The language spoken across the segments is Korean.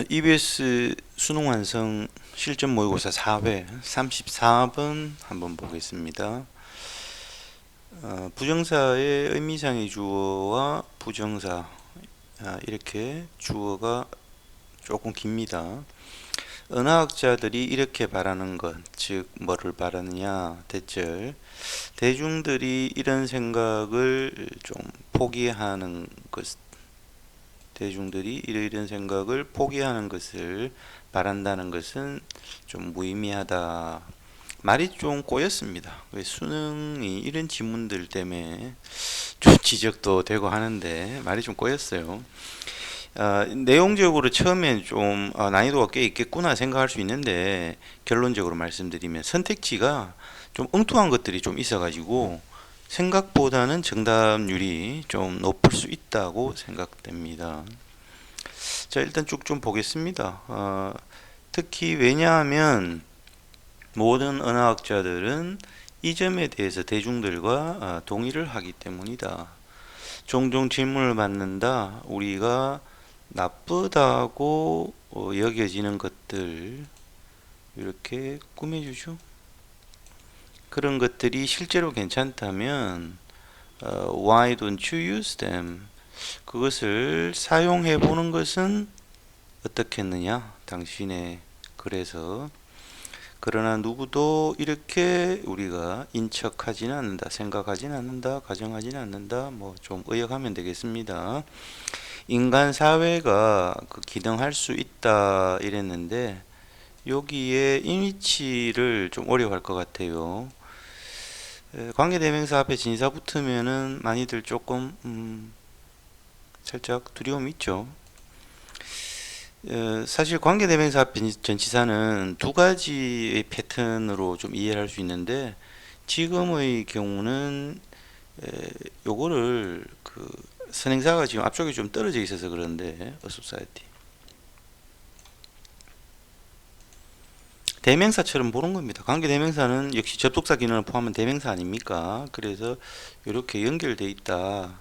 EBS 수능 완성 실전 모의고사 4회 34번 한번 보겠습니다. 부정사의 의미상의 주어와 부정사, 이렇게 주어가 조금 깁니다. 언어학자들이 이렇게 바라는 것, 즉 뭐를 바라느냐, 대절 대중들이 이런 생각을 좀 포기하는 것, 대중들이 이런 생각을 포기하는 것을 바란다는 것은 좀 무의미하다. 말이 좀 꼬였습니다. 왜 수능이 이런 지문들 때문에 좀 지적도 되고 하는데 말이 좀 꼬였어요. 내용적으로 처음엔 좀 난이도가 꽤 있겠구나 생각할 수 있는데, 결론적으로 말씀드리면 선택지가 좀 엉뚱한 것들이 좀 있어가지고 생각보다는 정답률이 좀 높을 수 있다고 생각됩니다. 자, 일단 쭉 좀 보겠습니다. 특히 왜냐하면 모든 언어학자들은 이 점에 대해서 대중들과 동의를 하기 때문이다. 종종 질문을 받는다. 우리가 나쁘다고 여겨지는 것들, 이렇게 꾸며주죠. 그런 것들이 실제로 괜찮다면 why don't you use them? 그것을 사용해 보는 것은 어떻겠느냐, 당신의 글에서. 그러나 누구도 이렇게 우리가 인척하지는 않는다, 생각하지는 않는다, 가정하지는 않는다. 뭐 좀 의역하면 되겠습니다. 인간 사회가 기능할 수 있다 이랬는데, 여기에 인위치를 좀 어려워할 것 같아요. 관계대명사 앞에 진사 붙으면은 많이들 조금 살짝 두려움이 있죠. 사실 관계대명사 앞에 전치사는 두 가지의 패턴으로 좀 이해를 할 수 있는데, 지금의 경우는 요거를 선행사가 지금 앞쪽에 좀 떨어져 있어서 그런데, 어소사이티 대명사처럼 보는 겁니다. 관계대명사는 역시 접속사 기능을 포함한 대명사 아닙니까? 그래서 이렇게 연결돼 있다.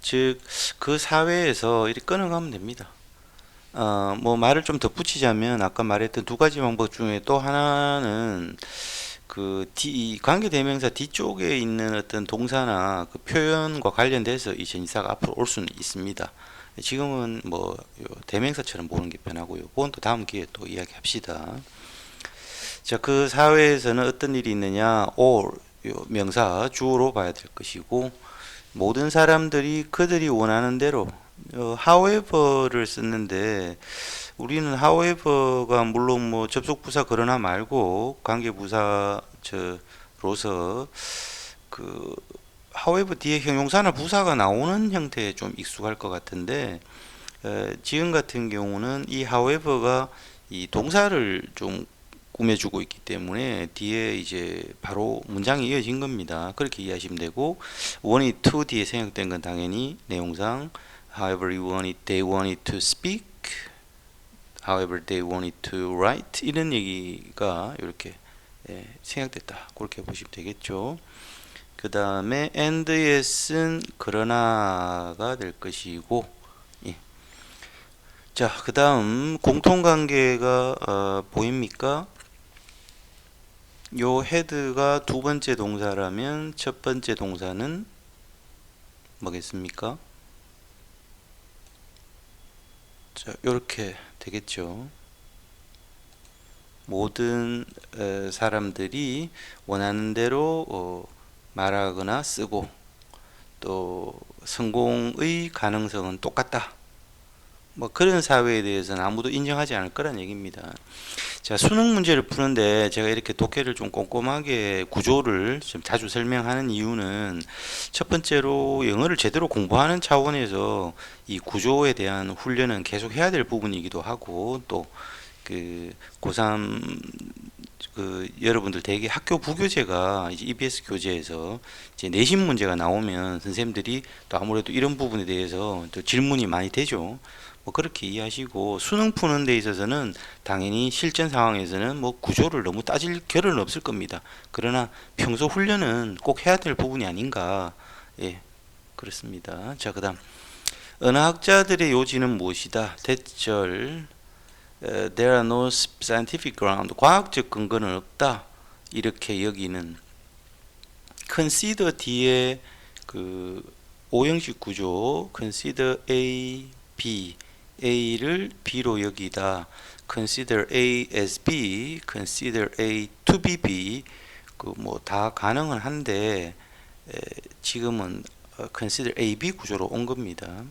즉 그 사회에서 이렇게 끊어가면 됩니다. 뭐 말을 좀 덧붙이자면, 아까 말했던 두 가지 방법 중에 또 하나는 관계대명사 뒤쪽에 있는 어떤 동사나 그 표현과 관련돼서 이 전치사가 앞으로 올 수는 있습니다. 지금은 뭐 대명사처럼 보는 게 편하고요. 그건 또 다음 기회에 또 이야기합시다. 자, 그 사회에서는 어떤 일이 있느냐, all 명사 주어로 봐야 될 것이고, 모든 사람들이 그들이 원하는 대로 however를 썼는데, 우리는 however가 물론 뭐 접속부사 그러나 말고 관계부사로서 however 뒤에 형용사나 부사가 나오는 형태에 좀 익숙할 것 같은데, 지금 같은 경우는 이 however가 이 동사를 좀 꾸며주고 있기 때문에 뒤에 이제 바로 문장이 이어진 겁니다. 그렇게 이해하시면 되고, wanted to 뒤에 생략된 건 당연히 내용상 however they wanted to speak, however they wanted to write, 이런 얘기가 이렇게 생략됐다, 그렇게 보시면 되겠죠. 그 다음에 and yes은 그러나가 될 것이고, 예. 자, 그 다음 공통관계가 보입니까? 요 헤드가 두 번째 동사라면 첫 번째 동사는 뭐겠습니까? 자, 요렇게 되겠죠. 모든 사람들이 원하는 대로 말하거나 쓰고, 또 성공의 가능성은 똑같다. 뭐 그런 사회에 대해서는 아무도 인정하지 않을 거란 얘기입니다. 자, 수능 문제를 푸는데 제가 이렇게 독해를 좀 꼼꼼하게 구조를 좀 자주 설명하는 이유는, 첫 번째로 영어를 제대로 공부하는 차원에서 이 구조에 대한 훈련은 계속 해야 될 부분이기도 하고, 또 고3 여러분들 대개 학교 부교재가 이제 EBS 교재에서 이제 내신 문제가 나오면 선생님들이 또 아무래도 이런 부분에 대해서 또 질문이 많이 되죠. 뭐 그렇게 이해하시고, 수능 푸는 데 있어서는 당연히 실전 상황에서는 뭐 구조를 너무 따질 겨를은 없을 겁니다. 그러나 평소 훈련은 꼭 해야 될 부분이 아닌가, 예, 그렇습니다. 자, 그다음 언어학자들의 요지는 무엇이다? 대절 there are no scientific ground. 과학적 근거는 없다. 이렇게 여기는 consider 뒤에 그 오형식 구조 consider A, B, A를 B로 여기다. consider A as B, consider A to be B. 그 뭐 다 가능은 한데 지금은 consider A, B 구조로 온 겁니다.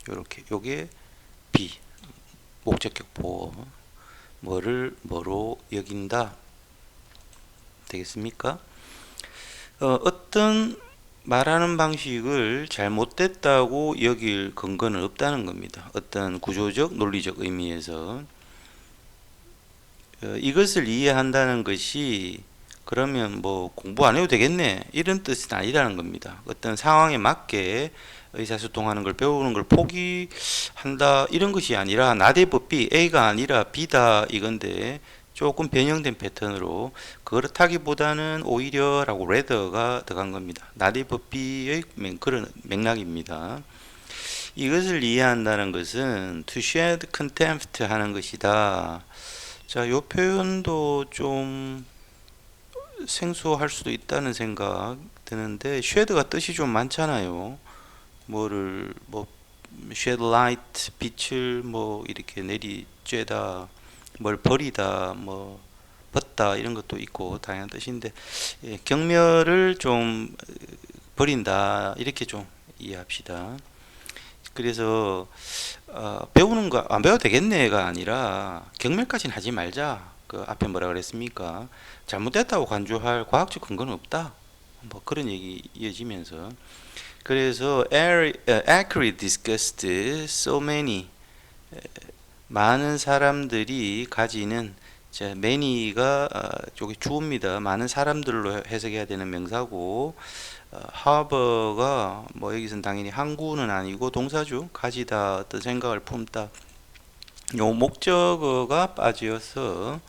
요렇게 요게 B 목적격 보어 뭐를 뭐로 여긴다 되겠습니까? 어떤 말하는 방식을 잘못됐다고 여길 근거는 없다는 겁니다. 어떤 구조적 논리적 의미에서 이것을 이해한다는 것이 그러면 뭐 공부 안 해도 되겠네 이런 뜻은 아니라는 겁니다. 어떤 상황에 맞게 의사소통하는 걸 배우는 걸 포기한다 이런 것이 아니라 not A but B, A가 아니라 B다 이건데 조금 변형된 패턴으로 그렇다기보다는 오히려 라고 rather가 들어간 겁니다. not A but B의 그런 맥락입니다. 이것을 이해한다는 것은 to shed contempt 하는 것이다. 자, 요 표현도 좀 생소할 수도 있다는 생각 드는데 shed가 뜻이 좀 많잖아요. 뭐를 뭐 shed light 빛을 뭐 이렇게 내리쬐다 뭘 버리다 뭐 벗다 이런 것도 있고 다양한 뜻인데 경멸을 좀 버린다 이렇게 좀 이해합시다. 그래서 배우는 거 안 배워도 되겠네가 아니라 경멸까지는 하지 말자. 그 앞에 뭐라 그랬습니까? 잘못됐다고 간주할 과학적 근거는 없다. 뭐 그런 얘기 이어지면서 그래서 accurately discussed so many 많은 사람들이 가지는 자, many가 저기 주어입니다. 많은 사람들로 해석해야 되는 명사고 harbor가 뭐 여기서는 당연히 항구는 아니고 동사죠. 가지다 어떤 생각을 품다. 요 목적어가 빠져서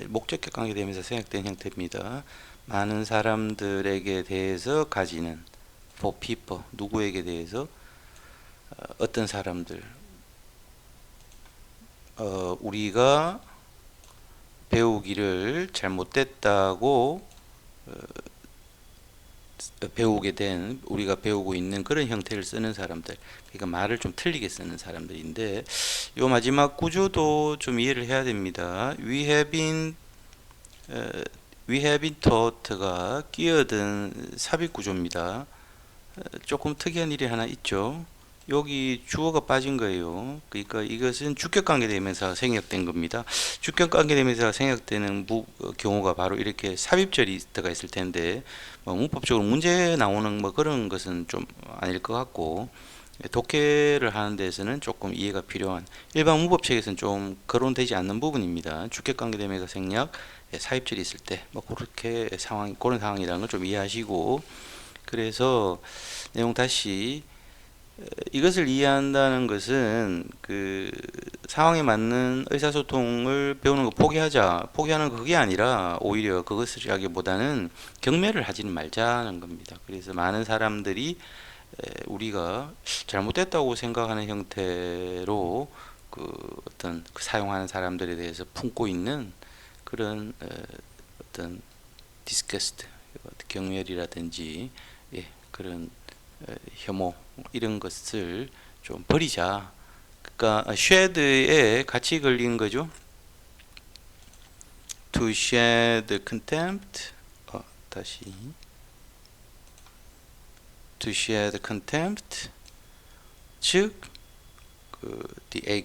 목적격 관계되면서 생략된 형태입니다. 많은 사람들에게 대해서 가지는 for people 누구에게 대해서 어떤 사람들 우리가 배우기를 잘못됐다고 배우게 된 우리가 배우고 있는 그런 형태를 쓰는 사람들 그러니까 말을 좀 틀리게 쓰는 사람들인데 요 마지막 구조도 좀 이해를 해야 됩니다. we have been taught가 끼어든 삽입 구조입니다. 조금 특이한 일이 하나 있죠. 여기 주어가 빠진 거예요. 그러니까 이것은 주격관계대명사가 생략된 겁니다. 주격관계대명사가 생략되는 경우가 바로 이렇게 삽입절이 들어가 있을 텐데 뭐 문법적으로 문제 나오는 뭐 그런 것은 좀 아닐 것 같고 독해를 하는 데서는 조금 이해가 필요한 일반 문법책에서는 좀 거론되지 않는 부분입니다. 주격관계대명사 생략 삽입절이 있을 때 뭐 그렇게 상황 그런 상황이라는 걸 좀 이해하시고 그래서 내용 다시 이것을 이해한다는 것은 그 상황에 맞는 의사소통을 배우는 거 포기하는 거 그게 아니라 오히려 그것을 하기보다는 경멸을 하지는 말자는 겁니다. 그래서 많은 사람들이 우리가 잘못됐다고 생각하는 형태로 그 어떤 그 사용하는 사람들에 대해서 품고 있는 그런 어떤 disgust 경멸이라든지 그런 혐오 이런 것을 좀 버리자. 그러니까 shed에 같이 걸린 거죠. to shed contempt. 다시 to shed contempt. 즉 the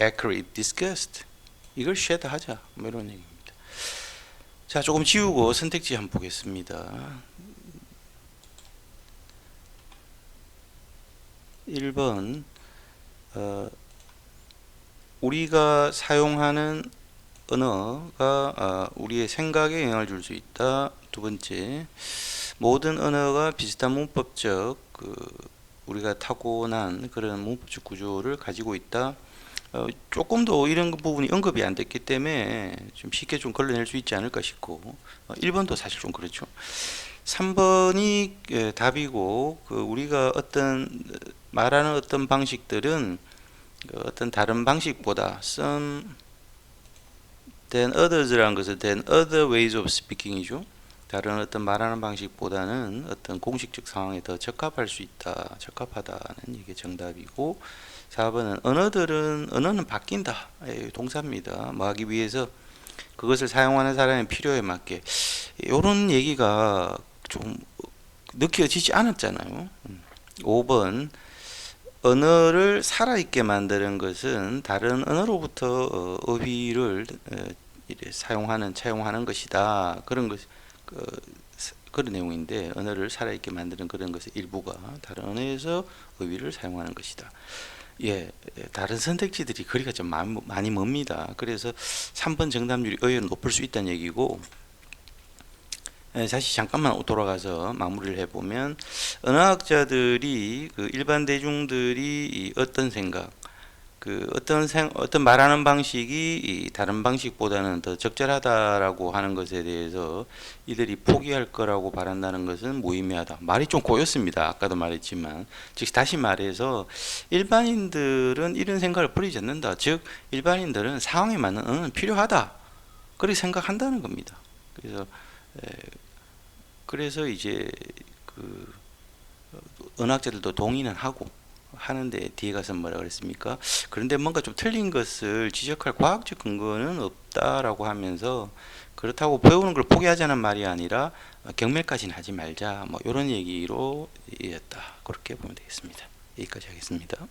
accurate disgust. 이걸 shed 하자. 뭐 이런 얘기입니다. 자, 조금 지우고 선택지 한번 보겠습니다. 1번 우리가 사용하는 언어가 우리의 생각에 영향을 줄 수 있다. 두 번째, 모든 언어가 비슷한 문법적 우리가 타고난 그런 문법적 구조를 가지고 있다. 조금 더 이런 부분이 언급이 안 됐기 때문에 좀 쉽게 좀 걸러낼 수 있지 않을까 싶고 1번도 사실 좀 그렇죠. 3번이 답이고 우리가 어떤 말하는 어떤 방식들은 그 어떤 다른 방식보다 some than others라는 것은 than other ways of speaking이죠. 다른 어떤 말하는 방식보다는 어떤 공식적 상황에 더 적합할 수 있다, 적합하다는 이게 정답이고, 4번은 언어는 바뀐다. 동사입니다. 뭐 하기 위해서 그것을 사용하는 사람의 필요에 맞게, 이런 얘기가 좀 느껴지지 않았잖아요. 5번 언어를 살아있게 만드는 것은 다른 언어로부터 어휘를 차용하는 것이다. 그런 내용인데, 언어를 살아있게 만드는 그런 것의 일부가 다른 언어에서 어휘를 사용하는 것이다. 예, 다른 선택지들이 거리가 좀 많이 멉니다. 그래서 3번 정답률이 의외로 높을 수 있다는 얘기고, 다시 잠깐만 돌아가서 마무리를 해보면, 언어학자들이 그 일반 대중들이 어떤 생각, 어떤 말하는 방식이 다른 방식보다는 더 적절하다라고 하는 것에 대해서 이들이 포기할 거라고 바란다는 것은 무의미하다. 말이 좀 고였습니다. 아까도 말했지만, 즉 다시 말해서 일반인들은 이런 생각을 버리지 않는다. 즉 일반인들은 상황에 맞는 언어는 필요하다. 그렇게 생각한다는 겁니다. 그래서 이제 그 언어학자들도 동의는 하는데, 뒤에 가서 뭐라 그랬습니까? 그런데 뭔가 좀 틀린 것을 지적할 과학적 근거는 없다라고 하면서, 그렇다고 배우는 걸 포기하자는 말이 아니라 경멸까지는 하지 말자, 뭐 이런 얘기로 이었다. 그렇게 보면 되겠습니다. 여기까지 하겠습니다.